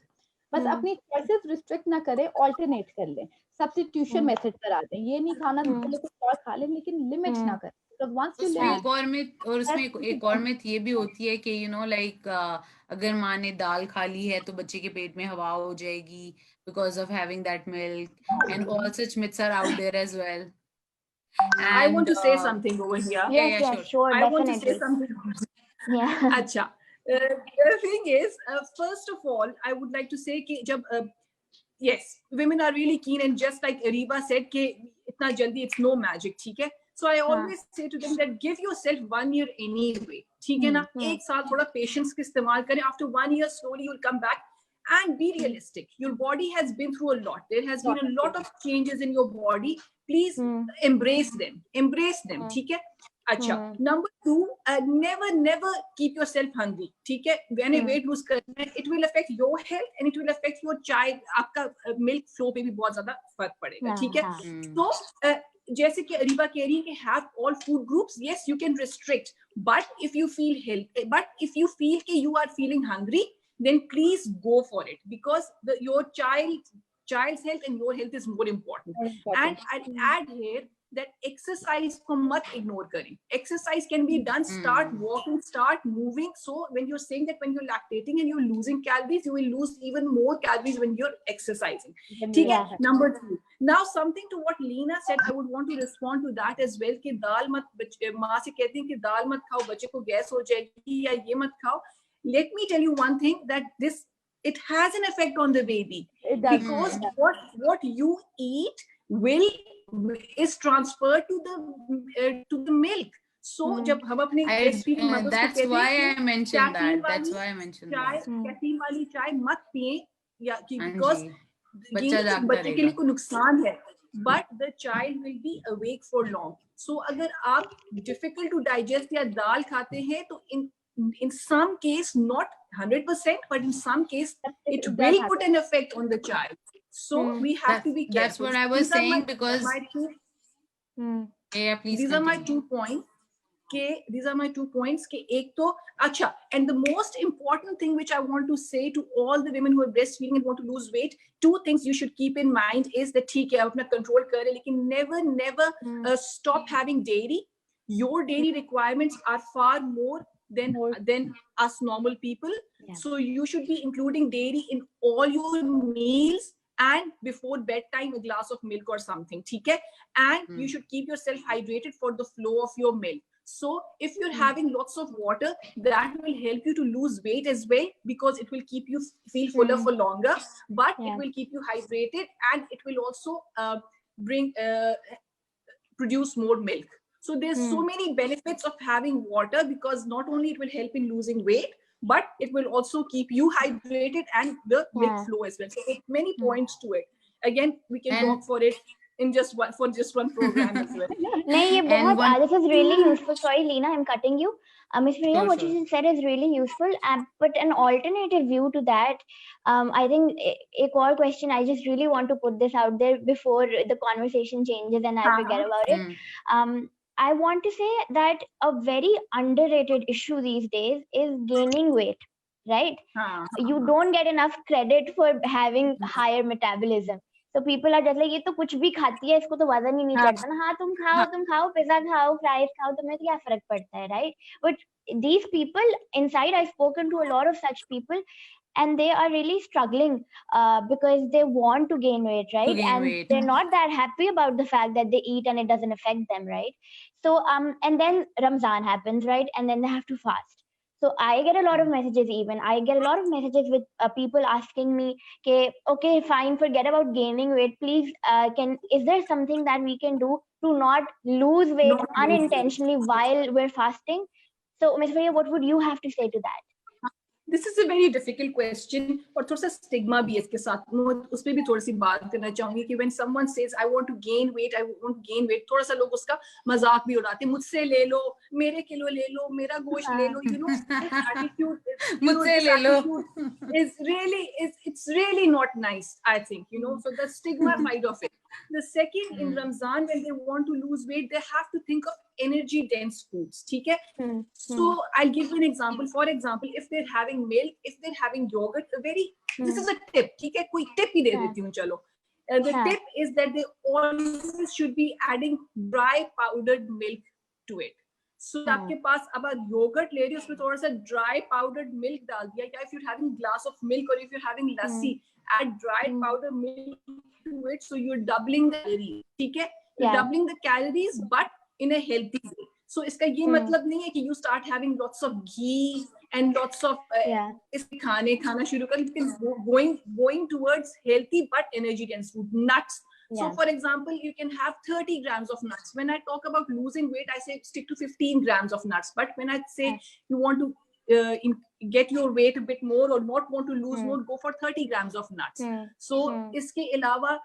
बस अपनी choices restrict ना करें, alternate कर लें, substitution method करा दें. ये नहीं खाना तो चलो कुछ और खा लें, लेकिन limit ना करें. Because once you limit, उसमें एक और myth ये भी होती है कि, you know, like अगर माँ ने दाल खा ली है तो बच्चे के पेट में हवा हो जाएगी because of having that milk, and all such myths are out there as well. And, I want to say something over here. Yes, sure. I want to say something. Acha. The thing is, first of all, I would like to say that yes, women are really keen, and just like Ariba said, itna jaldi it's no magic, okay? So I always say to them that give yourself 1 year anyway, okay na? Ek saal thoda patience ke istemal kare. After 1 year, slowly you'll come back and be realistic. Your body has been through a lot. There has been a lot of changes in your body. Please embrace them. Embrace them, okay? Acha. Number 2, never keep yourself hungry. ठीक है? When you weight lose करना है, it will affect your health and it will affect your child. आपका milk flow पे भी बहुत ज़्यादा फर्क पड़ेगा. ठीक है? So जैसे कि Ariba कह रही है कि have all food groups. Yes, you can restrict, but if you feel कि you are feeling hungry, then please go for it, because your child's health and your health is more important. And I'll add here that exercise को मत ignore करें. Exercise can be done. Start walking, start moving. So when you're saying that when you're lactating and you're losing calories, you will lose even more calories when you're exercising. Number 2. Now something to what Leena said, I would want to respond to that as well. कि दाल मत, माँ से कहती हैं कि दाल मत खाओ, बच्चे को गैस हो जाएगी या ये मत खाओ. Let me tell you one thing, that this it has an effect on the baby. It does. Because Yeah. what you eat is transferred to the milk. So जब हम अपने breastfeeding mothers को That's कहते why हैं I mentioned caffeine that. That's वाली why I mentioned चाय that. Caffeine वाली चाय मत पिए या हाँ because जी, ये बच्चा नहीं कि जागता बच्चे के लिए रहेगा. कोई नुकसान है, but the child will be awake for long. So अगर आप difficult to digest या दाल खाते हैं तो in some case, not 100%, but in some case it does will happen. put an effect on the child. So we have to be careful. That's what I was These are saying, because my two, yeah, please these are my continue. 2 points. These are my 2 points. एक तो अच्छा, and the most important thing which I want to say to all the women who are breastfeeding and want to lose weight, 2 things you should keep in mind is that ठीक है आप अपना control कर रहे हैं, लेकिन never stop having dairy. Your dairy requirements are far more than us normal people. Yeah. So you should be including dairy in all your meals and before bedtime a glass of milk or something. ठीक है? And you should keep yourself hydrated for the flow of your milk. So if you're having lots of water, that will help you to lose weight as well, because it will keep you feel fuller for longer, but it will keep you hydrated, and it will also produce more milk. So there's so many benefits of having water, because not only it will help in losing weight, but it will also keep you hydrated and the milk flow as well. So there's many points to it. Again, we can talk for it in just one program as well. नहीं ये बहुत this is really useful. Sorry Leena, I'm cutting you. Ms. Priya, Sure, what sure. you said is really useful, but an alternative view to that, I think एक और question, I just really want to put this out there before the conversation changes and I forget about it. I want to say that a very underrated issue these days is gaining weight, right? You don't get enough credit for having higher metabolism. So people are just like, ये तो कुछ भी खाती है, इसको तो वजन ही नहीं चढ़ता ना. हाँ तुम खाओ पिज्जा खाओ फ्राइज खाओ, तुम्हें क्या फर्क पड़ता है, right? But these people inside, I've spoken to a lot of such people, and they are really struggling because they want to gain weight, right? They're not that happy about the fact that they eat and it doesn't affect them, right? So and then Ramzan happens, right? And then they have to fast. So I get a lot of messages, I get a lot of messages with people asking me, okay, fine, forget about gaining weight. Please, is there something that we can do to not lose weight unintentionally while we're fasting? So, Ms. Priya, what would you have to say to that? This is a very difficult question, और थोड़ा सा stigma भी है इसके साथ. मैं उस पे भी थोड़ी सी बात करना चाहूंगी कि when someone says I want to gain weight, थोड़ा सा लोग उसका मजाक भी उड़ाते हैं. मुझसे ले लो, मेरे किलो ले लो, मेरा गोश्त ले लो. You know, this attitude, मुझसे ले लो, it's really not nice, I think. You know, so the stigma side of it. The second, in Ramzan, when they want to lose weight, they have to think of energy dense foods. ठीक है? So I'll give you an example. For example, if they're having milk, if they're having yogurt, this is a tip. ठीक है? कोई tip ही दे देती हूँ, चलो. The tip is that they always should be adding dry powdered milk to it. So आपके पास अब yogurt ले रही हो, उसमें थोड़ा सा dry powdered milk डाल दिया, या if you're having glass of milk or if you're having lassi, add dry powdered milk to it, so you're doubling the calories. ठीक है? You're doubling the calories, but in a healthy way. So इसका ये मतलब नहीं है कि you start having lots of ghee and lots of इसके खाना शुरू कर, going towards healthy but energy dense food. Nuts. So for example, you can have 30 grams of nuts. When I talk about losing weight, I say stick to 15 grams of nuts. But when I say you want to get your weight a bit more or not want to lose more, go for 30 grams of nuts. So इसके अलावा,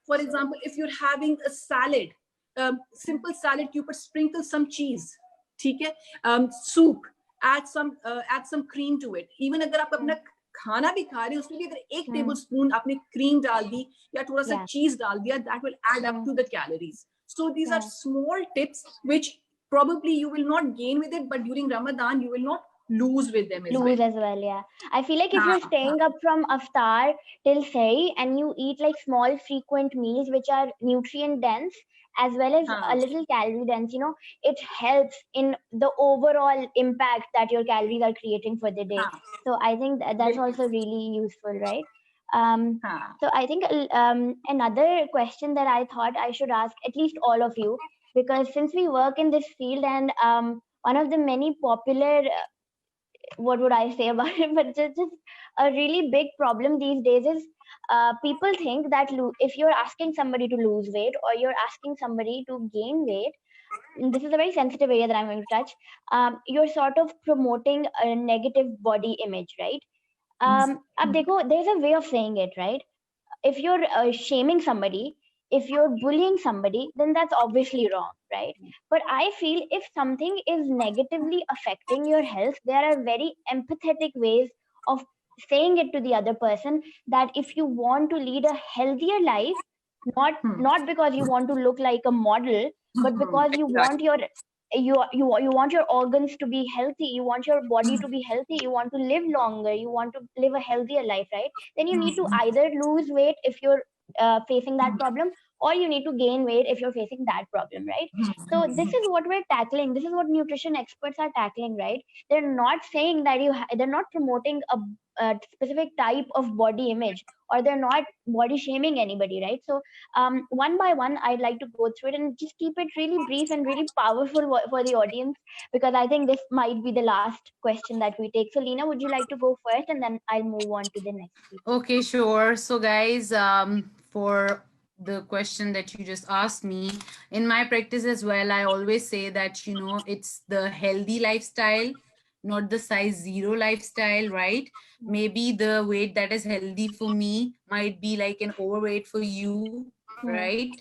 for example, if you're having a salad, simple salad के ऊपर sprinkle some cheese, ठीक है? Soup, add some cream to it. Even अगर आप अपना खाना भी खा रहे हैं, उसमें भी अगर 1 tablespoon आपने cream डाल दी या थोड़ा सा cheese डाल दिया, that will add up to the calories. So these are small tips which probably you will not gain with it, but during Ramadan you will not lose with them as well. Yeah. I feel like if you're staying up from iftar till Sahri and you eat like small frequent meals which are nutrient dense as well as a little calorie dense, you know, it helps in the overall impact that your calories are creating for the day. So I think that's also really useful, right? So I think another question that I thought I should ask at least all of you, because since we work in this field and one of the many popular what would I say about it? But just a really big problem these days is people think that if you're asking somebody to lose weight or you're asking somebody to gain weight, this is a very sensitive area that I'm going to touch. You're sort of promoting a negative body image, right? Ab dekho, there's a way of saying it, right? If you're shaming somebody, if you're bullying somebody, then that's obviously wrong, right? But I feel if something is negatively affecting your health, there are very empathetic ways of saying it to the other person, that if you want to lead a healthier life, not because you want to look like a model, but because you want your you want your organs to be healthy, you want your body to be healthy, you want to live longer, you want to live a healthier life, right? Then you need to either lose weight if you're facing that problem, or you need to gain weight if you're facing that problem, right? So this is what we're tackling, this is what nutrition experts are tackling, right? They're not saying that they're not promoting a specific type of body image, or they're not body shaming anybody, right? So one by one, I'd like to go through it and just keep it really brief and really powerful for the audience, because I think this might be the last question that we take. So Lena, would you like to go first, and then I'll move on to the next people? Okay, sure. So guys, for the question that you just asked me, in my practice as well, I always say that, you know, it's the healthy lifestyle, not the size zero lifestyle, right? Maybe the weight that is healthy for me might be like an overweight for you, right?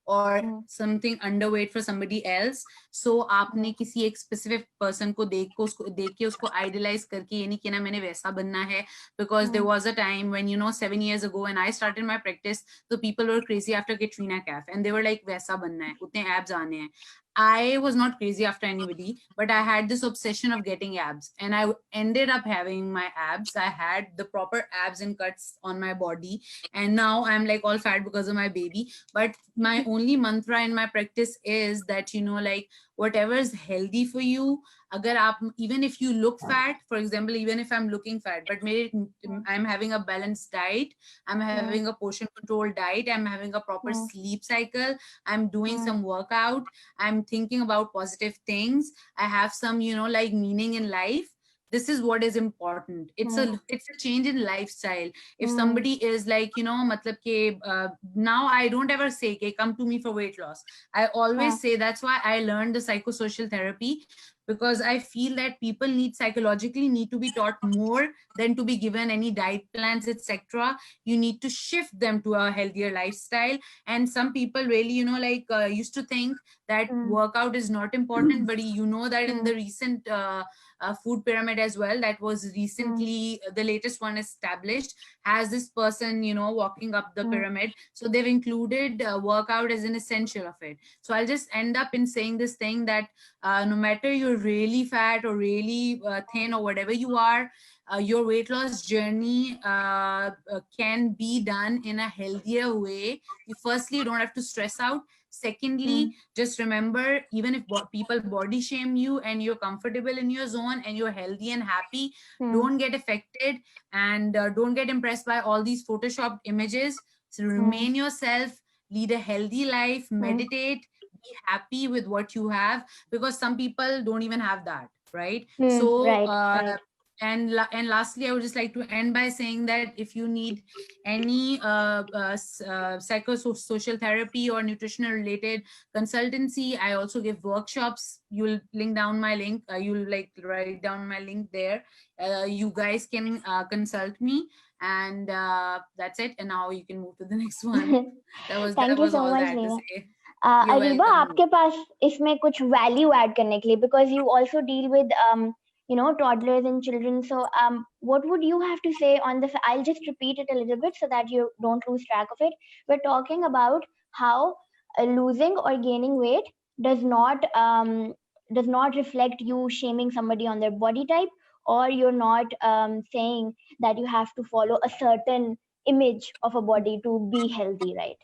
Or something underweight for somebody else. So आपने किसी एक specific person को देख के उसको idolize करके ये नहीं कि ना मैंने वैसा बनना है, because there was a time when, you know, 7 years ago when I started my practice, the people were crazy after Katrina Kaif, and they were like वैसा बनना है, उतने abs आने हैं. I was not crazy after anybody, but I had this obsession of getting abs, and I ended up having my abs. I had the proper abs and cuts on my body, and now I'm like all fat because of my baby. But my only mantra in my practice is that, you know, like whatever is healthy for you, agar aap, even if you look fat, for example, even if I'm looking fat, but I'm having a balanced diet, I'm having a portion control diet, I'm having a proper sleep cycle, I'm doing some workout, I'm thinking about positive things, I have some, you know, like meaning in life. This is what is important. It's a change in lifestyle. If somebody is like, you know, matlab ke, now I don't ever say ke, come to me for weight loss. I always say, that's why I learned the psychosocial therapy, because I feel that people psychologically need to be taught more than to be given any diet plans, etc. You need to shift them to a healthier lifestyle. And some people really, you know, like used to think that workout is not important, but you know that in the recent food pyramid as well, that was recently the latest one established, has this person, you know, walking up the pyramid. So they've included workout as an essential of it. So I'll just end up in saying this thing that no matter you're really fat or really thin or whatever you are, your weight loss journey can be done in a healthier way. You firstly don't have to stress out. Secondly, just remember, even if people body shame you and you're comfortable in your zone and you're healthy and happy, don't get affected, and don't get impressed by all these photoshopped images. So remain yourself, lead a healthy life, meditate, be happy with what you have, because some people don't even have that, right? So Right. and lastly, I would just like to end by saying that if you need any psychosocial therapy or nutritional related consultancy, I also give workshops. You'll link down my link. You'll like write down my link there. You guys can consult me, and that's it. And now you can move to the next one. Thank you so all much, that to Lena. say. You're Ariba, welcome. आपके पास इसमें कुछ value add करने के लिए, because you also deal with you know, toddlers and children. So what would you have to say on this? I'll just repeat it a little bit so that you don't lose track of it. We're talking about how losing or gaining weight does not reflect you shaming somebody on their body type, or you're not saying that you have to follow a certain image of a body to be healthy, right?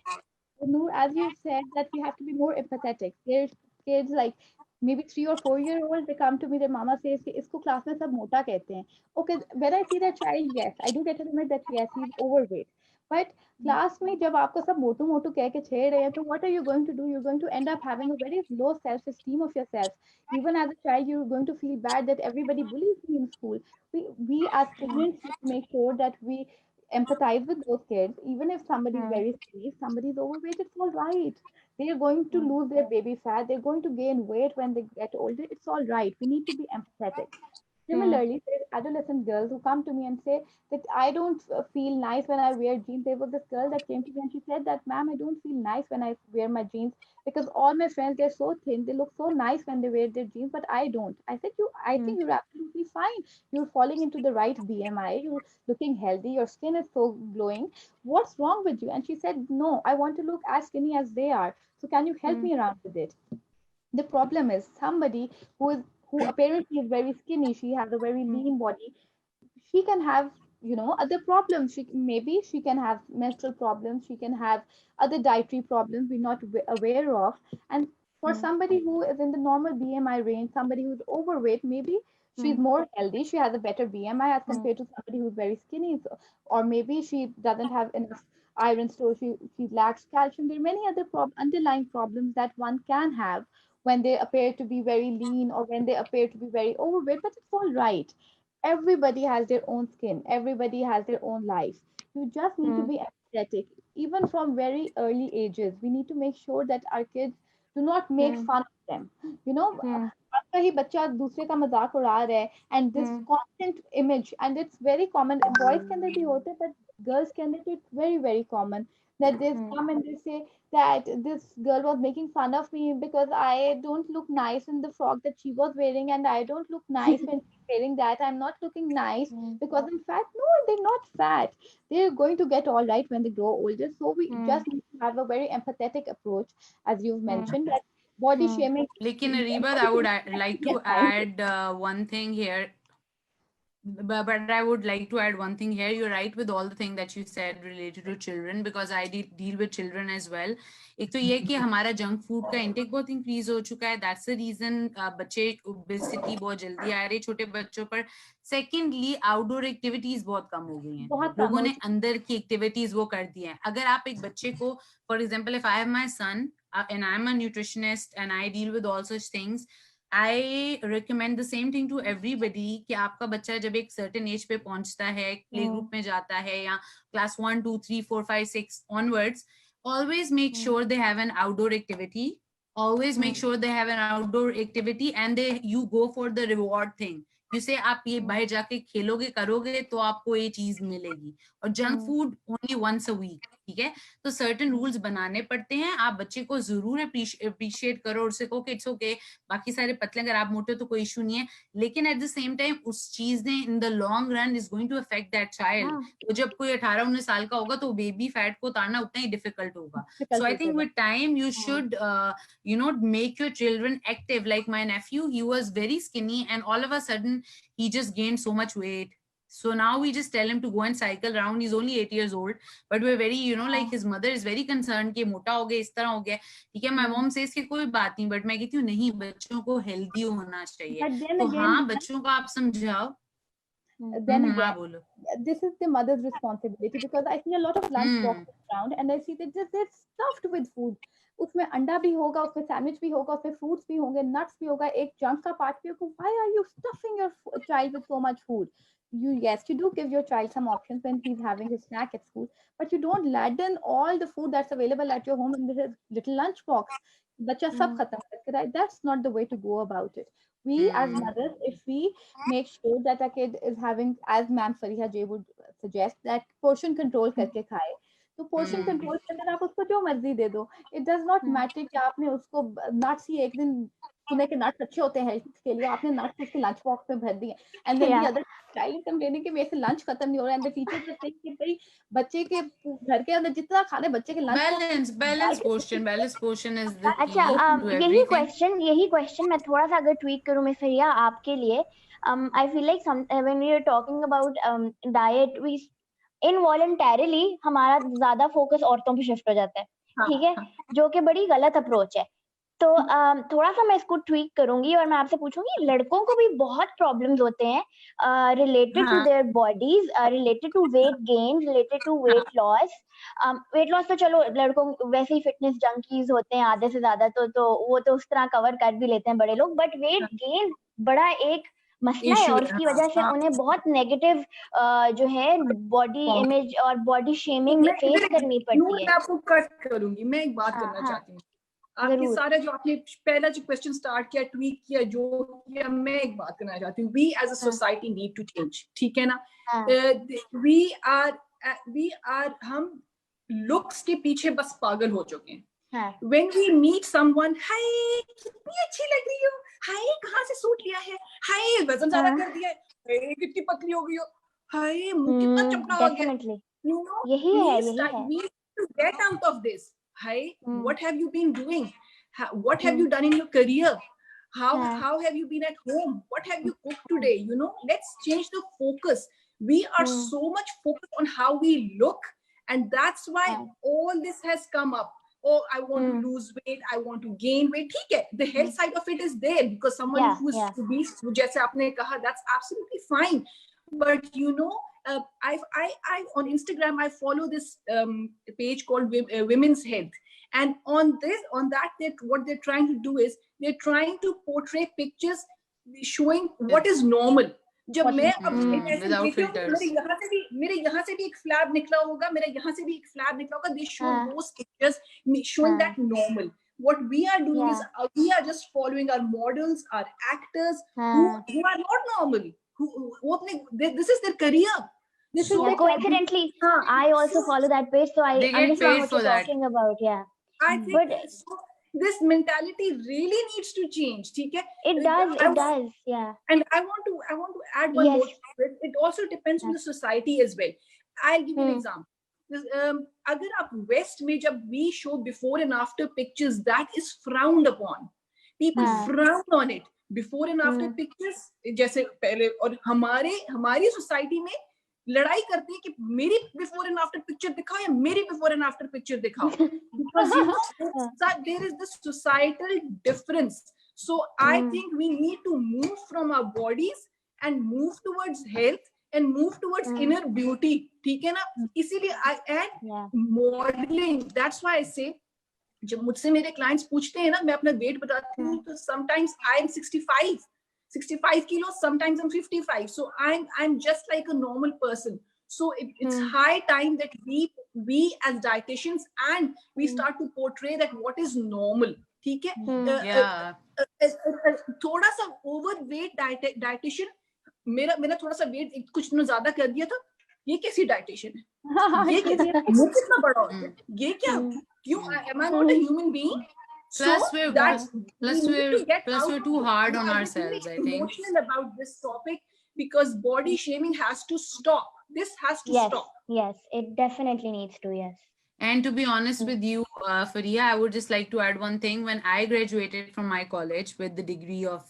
Noor, as you said, that we have to be more empathetic. There's kids like maybe 3 or 4 year old, they come to me, their mama says, कि इसको class में सब मोटा कहते हैं. Okay, when I see that child, yes, I do get to admit that yes, he's overweight. But class में जब आपको सब मोटू मोटू कह के छेड़ रहे हैं, तो what are you going to do? You're going to end up having a very low self-esteem of yourself. Even as a child, you're going to feel bad that everybody bullies you in school. We as parents need to make sure that we empathize with those kids. Even if somebody is very skinny, if somebody is overweight, it's all right. They are going to lose their baby fat. They're going to gain weight when they get older. It's all right. We need to be empathetic. Similarly, there are adolescent girls who come to me and say that I don't feel nice when I wear jeans. There was this girl that came to me and she said that, ma'am, I don't feel nice when I wear my jeans because all my friends, they're so thin. They look so nice when they wear their jeans, but I don't. I said, I think you're absolutely fine. You're falling into the right BMI. You're looking healthy. Your skin is so glowing. What's wrong with you? And she said, no, I want to look as skinny as they are. So can you help me around with it? The problem is somebody who apparently is very skinny, she has a very lean body, she can have, other problems. Maybe she can have menstrual problems, she can have other dietary problems we're not aware of. And for somebody who is in the normal BMI range, somebody who's overweight, maybe she's more healthy, she has a better BMI as compared to somebody who's very skinny. Or maybe she doesn't have enough iron store, she lacks calcium. There are many other underlying problems that one can have when they appear to be very lean or when they appear to be very overweight, but it's all right. Everybody has their own skin, everybody has their own life. You just need to be empathetic. Even from very early ages, we need to make sure that our kids do not make fun of them. आपका ही बच्चा दूसरे का मजाक उड़ा रहा है, and this constant image, and it's very common, boys के अंदर भी होते हैं, but girls के अंदर it's very very common that they come and they say that this girl was making fun of me because I don't look nice in the frock that she was wearing, and I don't look nice when she's wearing that. I'm not looking nice because I'm fat. No, they're not fat. They're going to get all right when they grow older. So we just need to have a very empathetic approach, as you've mentioned, that body shaming. Lekin Ariba, I would like to Yes, fine. add one thing here. But I would like to add one thing here. You're right with all the thing that you said related to children, because I deal with children as well. एक तो ये कि हमारा junk food का intake बहुत increase हो चुका है. That's the reason बच्चे ओबेसिटी बहुत जल्दी आ रही है छोटे बच्चों पर. Secondly, आउटडोर एक्टिविटीज बहुत कम हो गई हैं. लोगों ने अंदर की एक्टिविटीज वो कर दी हैं. अगर आप एक बच्चे को, for example, if I have my son and I'm a nutritionist and I deal with all such things, I recommend the same thing to everybody कि आपका बच्चा जब एक certain age पे पहुंचता है, play group में जाता है या class 1, 2, 3, 4, 5, 6 onwards, always make sure they have an outdoor activity. Always make sure they have an outdoor activity and you go for the reward thing. You say आप ये बाहर जाके खेलोगे करोगे तो आपको ये चीज मिलेगी. और junk food only once a week. ठीक है, तो सर्टेन रूल्स बनाने पड़ते हैं. आप बच्चे को जरूर अप्रिशिएट करो और उससे कहो कि इट्स ओके, बाकी सारे पतले अगर आप मोटे हो तो कोई इशू नहीं है, लेकिन एट द सेम टाइम उस चीज ने in the long run is going to affect that child. तो जब कोई 18-19 साल का होगा तो बेबी फैट को उतारना उतना ही डिफिकल्ट होगा. So I think with time you should make your children active. Like my nephew, he was very skinny and all of a sudden he just gained so much weight. So now we just tell him to go and cycle around. He's only 8 years old, but we're very, like his mother is very concerned कि मोटा हो गया, इस तरह हो गया. ठीक है, my mom says कि कोई बात नहीं, but मैं कहती हूँ नहीं, बच्चों को healthy होना चाहिए. तो हाँ, बच्चों को आप समझाओ. Then again, this is the mother's responsibility, because I see a lot of lunch boxes around and I see that they're stuffed with food. उसमें अंडा भी होगा, उसमें सैंडविच भी होगा, उसमें फ्रूट्स भी होंगे, नट्स भी होगा, एक जंक का पार्ट भी होगा. Why are you stuffing your child with so much food? Yes, you do give your child some options when he's having his snack at school, but you don't laden all the food that's available at your home in this little lunch box. बच्चा सब खत्म करके रहा है. That's not the way to go about it. We as mothers, if we make sure that a kid is having, as Ma'am Fariha J would suggest, that portion control करके खाए, तो portion control के अंदर आप उसको जो मर्जी दे दो. इट डज नॉट मैटर कि आपने उसको नट्स ही, एक दिन सुने के नट्स अच्छे होते हैं हेल्थ के लिए, आपने नट्स उसके लंच बॉक्स में भर दिए, and then the other child complaining कि मेरे से लंच खत्म नहीं हो रहा है, and the teacher just saying कि भाई बच्चे के घर के अंदर जितना खाने बच्चे के lunch balance portion is the key. अच्छा, यही क्वेश्चन मैं थोड़ा सा अगर ट्वीट करूं मिस फरिया आपके लिए. I feel like when we are talking about diet, we involuntarily हमारा ज्यादा फोकस औरतों पे शिफ्ट हो जाता है. ठीक है, जो कि बड़ी गलत अप्रोच है. तो थोड़ा सा मैं इसको ट्वीक करूंगी और मैं आपसे पूछूंगी, लड़कों को भी बहुत प्रॉब्लम्स होते हैं related to their bodies, related to weight gain, related to weight loss. Weight loss तो चलो लड़कों वैसे ही फिटनेस जंकीज होते हैं आधे से ज्यादा, तो वो तो उस तरह कवर कर भी लेते हैं बड़े लोग, बट वेट गेन बड़ा एक मसला है Issue और है, उसकी वजह से हाँ. उन्हें बहुत नेगेटिव जो है बॉडी इमेज और बॉडी शेमिंग मैं फेस इधर करनी पड़ती मैं है. आपको कट करूंगी. मैं एक बात हाँ करना हाँ चाहती हूँ. आपके जरूर. सारे जो आपने पहला जो क्वेश्चन स्टार्ट किया, ट्वीट किया, जो किया, मैं एक बात करना चाहती हूँ. We as a society need to change. ठीक है ना? हाँ वी आर हम लुक्स के पीछे बस पागल हो चुके हैं. हाँ When we meet someone, हाय कितनी अच्छी लग रही हो, हाय कहाँ से सूट लिया है, हाय वजन ज्यादा कर दिया है, हाय कितनी पतली हो गई हो, हाय मुंह कितना चपड़ा हो गया. डेफिनेटली You know, यही है यही है. we need to get out of this. Hi, Hmm. what have you been doing? What have Hmm. you done in your career? Yeah. How have you been at home? What have you cooked today? You know, let's change the focus. We are Hmm. so much focused on how we look, and that's why Yeah. all this has come up. Oh, I want Hmm. to lose weight. I want to gain weight. ठीक है, the health side of it is there because someone Yeah, who's yeah. obese, जैसे आपने कहा, that's absolutely fine. But you know, I on Instagram I follow this page called Women's Health, and on that what they're trying to do is they're trying to portray pictures showing what is normal. जब मैं अब ऐसे without देखती हूँ कि filters. मेरे यहाँ से भी एक फ्लैब निकला होगा, मेरे यहाँ से भी एक फ्लैब निकला होगा. They show हाँ. those pictures showing हाँ. that normal. What we are doing Yeah. is we are just following our models, our actors हाँ. who are not normal. Who this is their career. This is So the Coincidentally, I also follow that page, so I They get understand paid what for you're that. talking about. Yeah, I think but so this mentality really needs to change. ठीक है? it does. It does. Yeah. And I want to add one Yes. more thing. It also depends on the society as well. I'll give you an example. अगर आप West में जब we show before and after pictures, that is frowned upon. People हाँ. frown on it. Before and after pictures जैसे पहले, और हमारी society में लड़ाई करते हैं कि मेरी बिफोर एंड आफ्टर पिक्चर दिखाओ या मेरी बिफोर एंड आफ्टर पिक्चर दिखाओ. Because you know there is this societal difference. So I think we need to move from our bodies and move towards health and move towards inner beauty. ठीक है ना? इसीलिए I add modeling. That's why I say जब मुझसे मेरे clients पूछते हैं ना, मैं अपना वेट बताती हूँ, तो sometimes I am 65 kilos, sometimes I'm 55. So I'm just like a normal person. So it's high time that we as dietitians and we start to portray that what is normal. ठीक है? Yeah. थोड़ा सा overweight dietitian, मेरा थोड़ा सा wait कुछ दिनों ज्यादा कर दिया था, ये कैसी डाइटिशियन है, ये मुंह कितना बड़ा हो गया, ये क्या, क्यों, am I not a human being? Plus So we're too hard on ourselves, I think. Emotional about this topic because body shaming has to stop. This has to stop. Yes, it definitely needs to. Yes. And to be honest with you, Faria, I would just like to add one thing. When I graduated from my college with the degree of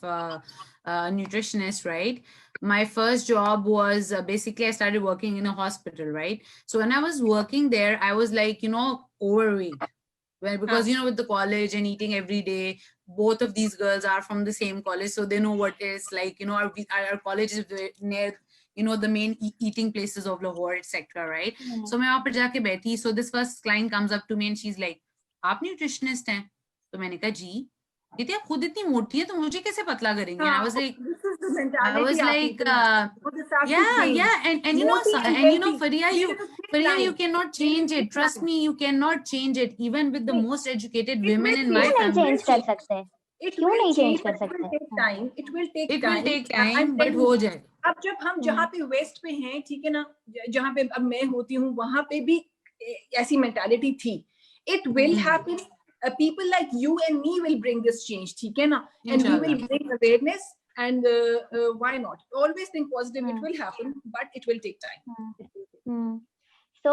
nutritionist, right? My first job was basically I started working in a hospital, right? So when I was working there, I was like, overweight. Well, because with the college and eating every day, both of these girls are from the same college, so they know what it's like. Our college is near the main eating places of Lahore, etc. Right? So मैं वहाँ पर जाके बैठी. So this first client comes up to me and she's like, "आप nutritionist हैं?" तो मैंने कहा जी. कहती आप खुद इतनी मोटी है तो मुझे कैसे पतला करेंगे? I was like, yeah, and Faria, you cannot change it. Trust me, you cannot change it. Even with the most educated women in my family, change कर सकते? क्यों नहीं change कर सकते? It will take time, but हो जाए. अब जब हम जहाँ पे वेस्ट पे हैं, ठीक है ना, जहाँ पे अब मैं होती हूँ, वहाँ पे भी ऐसी मेंटालिटी थी. It will happen. People like you and me will bring this change, ठीक है ना, and we will bring awareness. And why not? Always think positive. It will happen, but it will take time. So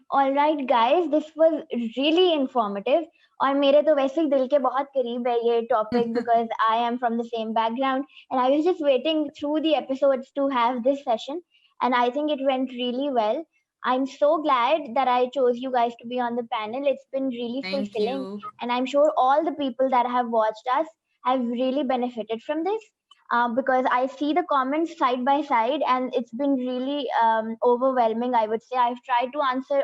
all right guys, this was really informative. और मेरे तो वैसे ही दिल के बहुत करीब है ये topic because I am from the same background and I was just waiting through the episodes to have this session and I think it went really well. I'm so glad that I chose you guys to be on the panel. It's been really Thank fulfilling. you. And I'm sure all the people that have watched us have really benefited from this. Because I see the comments side by side, and it's been really overwhelming. I would say I've tried to answer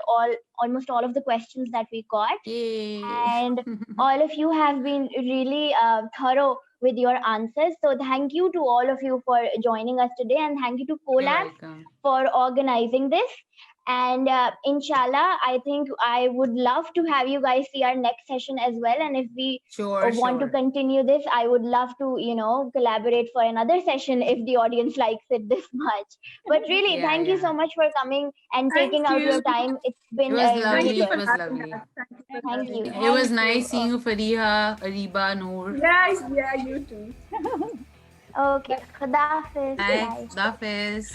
almost all of the questions that we got, Yay. and all of you have been really thorough with your answers. So thank you to all of you for joining us today, and thank you to You're Colab welcome. for organizing this. And inshallah, I think I would love to have you guys see our next session as well. And if we Sure, want to sure. continue this, I would love to, collaborate for another session if the audience likes it this much. But really, Yeah, thank you so yeah. much for coming and Thank taking out your you. time. It's It been was really lovely. good. It was having lovely. us. Thank you for Thank having you. us. It was Thank nice you. seeing you, Fariha, Ariba, Noor. Yes, yeah, you too. Okay, Khuda Hafiz. Bye. Bye. Khuda Hafiz.